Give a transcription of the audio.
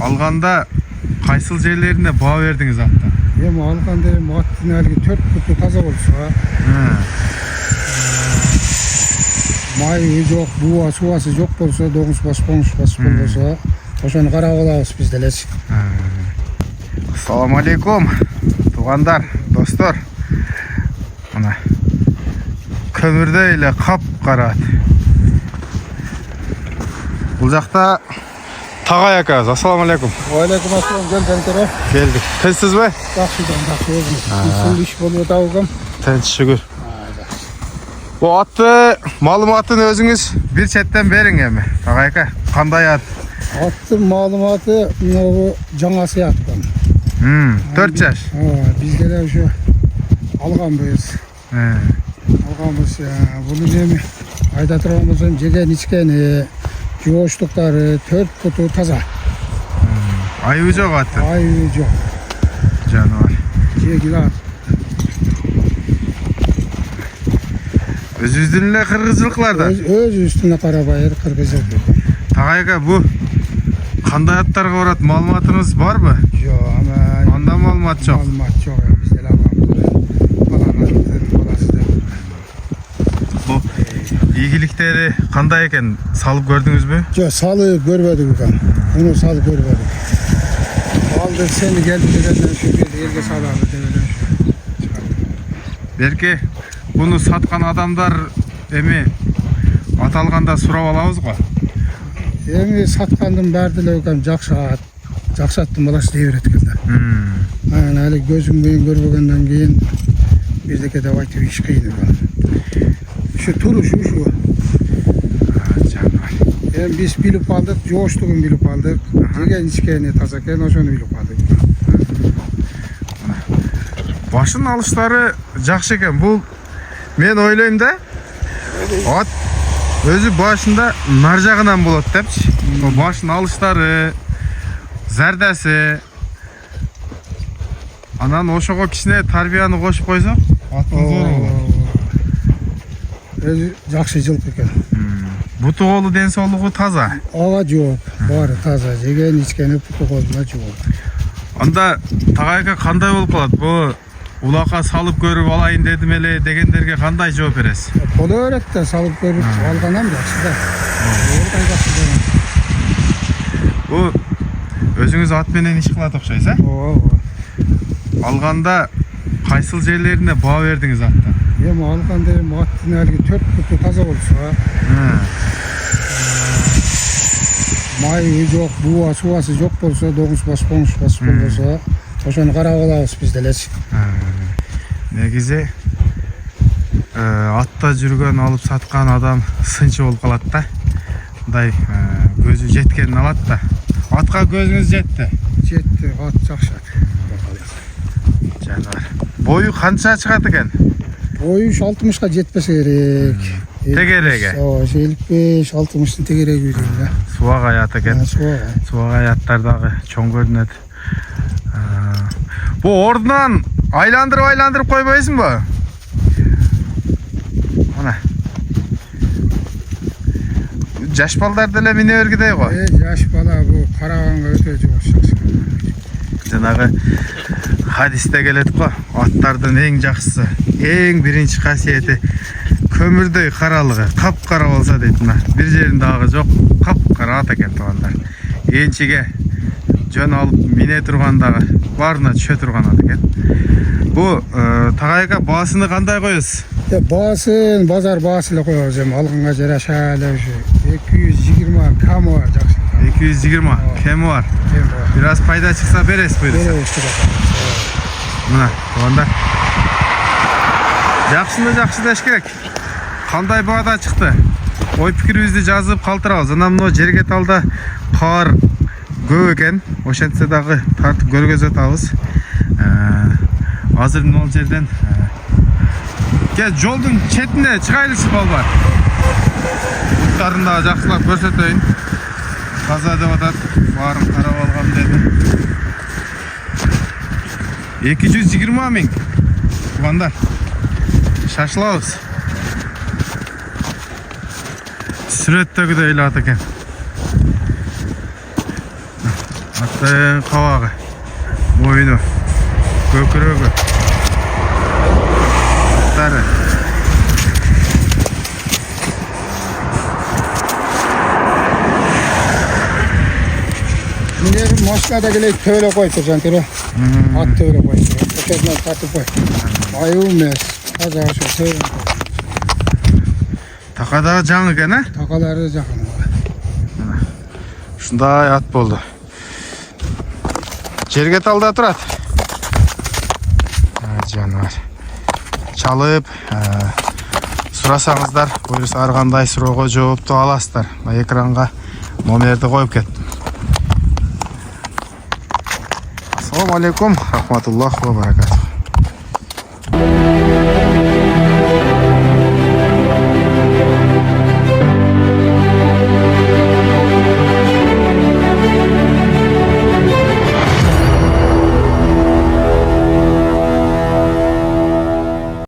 Alganda kayсыл жерлерine bağ verdiniz hatta? Эми алганда аттын алги 4 буту таза болсо, майы жок, буа суасы жок болсо, доңуз баш болбосо, ошону карап алабыз биз делечи. Assalamu alaikum тугандар, достор. Мына көмүрдөй эле кап-кара. Бул жакта Тагай акабыз. Assalamu alaikum. Алейкум ассалам, келдиңер. Келдик. Тынчсызбы? Жакшы, өзүм. Иш болуп атабы. Тынч, шүгүр. Bu atты маалыматын өзүңүз бир четтен бериң эми. Тагай ака, кандай ат? Аттын маалыматы мына жаңасы аттан. 4 жаш. Биз деле ошо алганбыз. Алганбыз. Буну эми айда турган болсом жеген ичкени, жооштуктары 4 буту таза. Айыбы жок аттын. Айыбы жок. Жаныбар. Жегиле ат. Өзүбүздүн эле кыргызчылыкларда. Өзүбүздүн карабайыр кыргызчылык. Тагай ака, бу кандай аттарга барат, маалыматыңыз барбы? Жок, Анда маалымат жок. Маалымат жок. Биз деле Бу ийгиликтери кандай экен, салып көрдүңүзбү? Жок, салып көрбөдүк экен. Муну салып көрбөдүк. Алды сени келди дегенден ошо элге салалы деп эле. Берке буну саткан адамдар эми аталганда сурап алабыз го. Эми саткандын баары деле экен жакшы аттын баласы дей берет экендар. Анан али көзүң менен көрбөгөндөн кийин бирдеке деп айтып иш кыйын экен. Ушу туруш ушу. Эми биз билип алдык, жооштугун билип алдык. Жеген ичкени таза экен, ошону билип алдык. Башын алыштары жакшы экен. Бул мен ойлойм да, ат өзү башында нар жагынан болот депчи. Башын алыштары, зардаси. Анан ошого кичине тарбияны кошуп койсок, аттын зору болот. Өзү жакшы жылкы экен. Буту колу ден соолугу таза. Ага жок, баары таза. Жеген ичкени буту колуна жок. Анда Тагай ака кандай болуп калат? Бу улакка салып көрүп алайын дедим эле дегендерге кандай жооп бересиз? Боло берет да, салып көрүп алганам жакшы да. Бу өзүңүз ат менен иш кылат окшойсуз, Алганда кайсыл жерлерине баа бердиңиз атта? Эми алганда аттын алги 4 буту таза болсо, майы жок, буа суасы жок болсо, доңуз баш болбосо, ошону карап алабыз биз делечи. Негизи атта жүргөн, алып саткан адам сынчы болуп калат да. Мындай көзү жеткенин алат да. Атка көзүңүз жетти? Жетти, ат жакшы ат. Жаныбар. Бою канча чыгат экен? Бою 60га жетпесе керек. Тегереге? 55-60-тын тегереги дейм да. Суак аят экен. Суак аяттар дагы чоң көрүнөт. Бу ордунан айландырып койбойсуңбу? Мына. Жаш балдар деле мине бергидей го. Жаш бала бу караганга өтө жакшы. Жанагы хадисте келет го, аттардын эң жакшысы, эң биринчи касиети көмүрдөй каралыгы, кап-кара болсо дейт. Мына бир жеринде агы жок, кап-кара ат экен туугандар. Энчиге жөн алып мине тургандагы баарына түшө турган ат экен. Бу Тагай ака баасыны кандай коесуз? Баасын базар баасы эле коебуз, эми алганга жараша эле ушу 220 кем бар жакшы. 220 кеми бар. Бир аз пайда чыкса бересиз буйруса. Мына туугандар. Жакшыны деш керек. Кандай баада чыкты? Ой пикирибизди жазып калтырабыз. Анан мына жерге талда кар көп экен. Ошентсе дагы тартып көргөзөт атабыз. Азыр мына жерден жолдун четине чыгайлычы балдар. Буттарын да жакшылап көрсөтөйүн. Таза деп атат. Баарын карап алгам дедим. 220 миң. Туугандар. Шашылабыз. Сүрөттөгүдөй эле ат экен. Аттың қабағы, мойыны, көкірегі, аттары. Міне машинада келейді төйле қойып тұр жанкері. Ат төйле қойып тұр. Көтерінен тартып қой. Аю емес. Таза ашу төйле. Тақадағы жаңы екен, а? Тақалары жақын. Шындай ат болды. Жерге талда тұрады. Жануар. Чалып, сұрасаңыздар, бұйырса арғандай сұрауға жауапты аласыздар. Экранға номерді қойып кеттім. Ассаламу алейкум, рахматуллах ва баракатух.